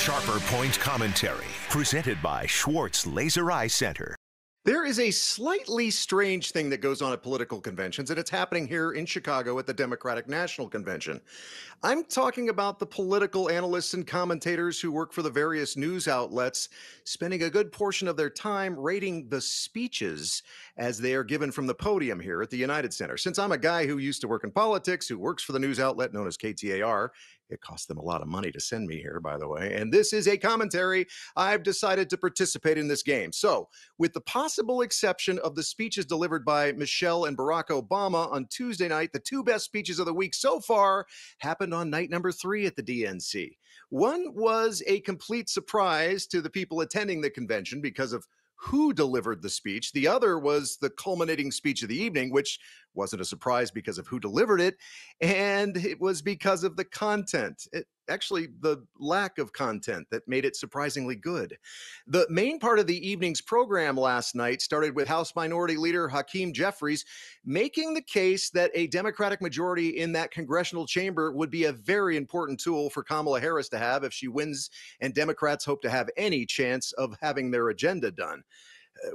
Sharper Point Commentary, presented by Schwartz Laser Eye Center. There is a slightly strange thing that goes on at political conventions, and it's happening here in Chicago at the Democratic National Convention. I'm talking about the political analysts and commentators who work for the various news outlets, spending a good portion of their time rating the speeches as they are given from the podium here at the United Center. Since I'm a guy who used to work in politics, who works for the news outlet known as KTAR, it cost them a lot of money to send me here, by the way, and this is a commentary. I've decided to participate in this game. So, with the possible exception of the speeches delivered by Michelle and Barack Obama on Tuesday night, the two best speeches of the week so far happened on night number 3 at the DNC. One was a complete surprise to the people attending the convention because of who delivered the speech. The other was the culminating speech of the evening, which wasn't a surprise because of who delivered it, and it was because of the content. Actually, the lack of content that made it surprisingly good. The main part of the evening's program last night started with House Minority Leader Hakeem Jeffries making the case that a Democratic majority in that congressional chamber would be a very important tool for Kamala Harris to have if she wins and Democrats hope to have any chance of having their agenda done.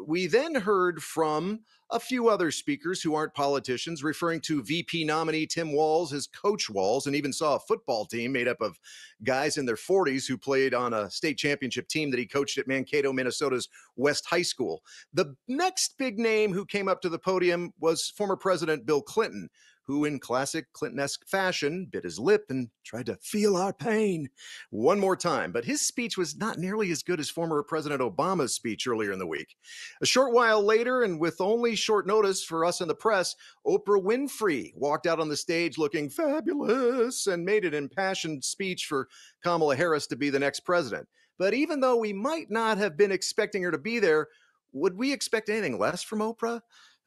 We then heard from a few other speakers who aren't politicians, referring to VP nominee Tim Walz as Coach Walz, and even saw a football team made up of guys in their 40s who played on a state championship team that he coached at Mankato, Minnesota's West High School. The next big name who came up to the podium was former President Bill Clinton, who in classic Clinton-esque fashion bit his lip and tried to feel our pain one more time. But his speech was not nearly as good as former President Obama's speech earlier in the week. A short while later, and with only short notice for us in the press, Oprah Winfrey walked out on the stage looking fabulous and made an impassioned speech for Kamala Harris to be the next president. But even though we might not have been expecting her to be there, would we expect anything less from Oprah?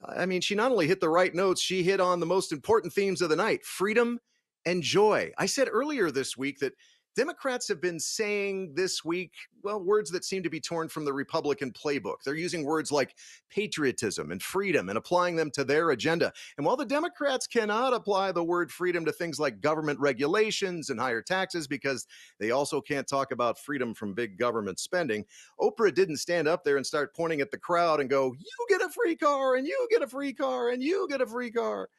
I mean, she not only hit the right notes, she hit on the most important themes of the night: freedom and joy. I said earlier this week that Democrats have been saying this week, well, words that seem to be torn from the Republican playbook. They're using words like patriotism and freedom and applying them to their agenda. And while the Democrats cannot apply the word freedom to things like government regulations and higher taxes because they also can't talk about freedom from big government spending, Oprah didn't stand up there and start pointing at the crowd and go, you get a free car and you get a free car and you get a free car.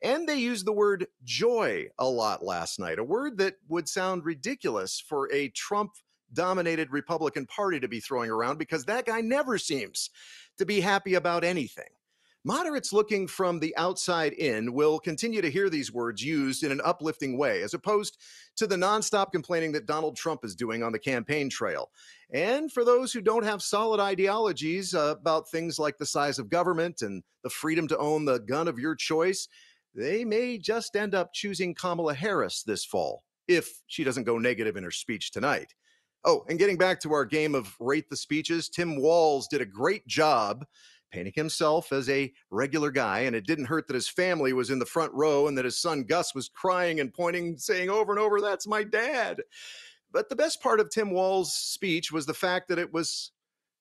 And they used the word joy a lot last night, a word that would sound ridiculous for a Trump-dominated Republican Party to be throwing around because that guy never seems to be happy about anything. Moderates looking from the outside in will continue to hear these words used in an uplifting way, as opposed to the nonstop complaining that Donald Trump is doing on the campaign trail. And for those who don't have solid ideologies about things like the size of government and the freedom to own the gun of your choice, they may just end up choosing Kamala Harris this fall, if she doesn't go negative in her speech tonight. Oh, and getting back to our game of rate the speeches, Tim Walz did a great job painting himself as a regular guy, and it didn't hurt that his family was in the front row and that his son Gus was crying and pointing, saying over and over, "That's my dad." But the best part of Tim Walz's speech was the fact that it was,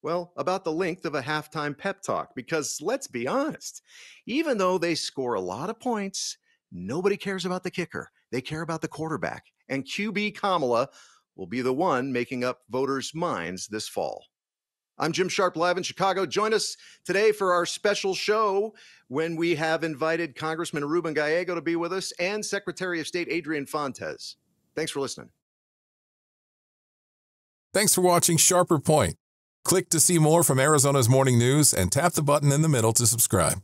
well, about the length of a halftime pep talk, because let's be honest, even though they score a lot of points, nobody cares about the kicker. They care about the quarterback, and QB Kamala will be the one making up voters' minds this fall. I'm Jim Sharpe, live in Chicago. Join us today for our special show when we have invited Congressman Ruben Gallego to be with us and Secretary of State Adrian Fontes. Thanks for listening. Thanks for watching Sharper Point. Click to see more from Arizona's morning news and tap the button in the middle to subscribe.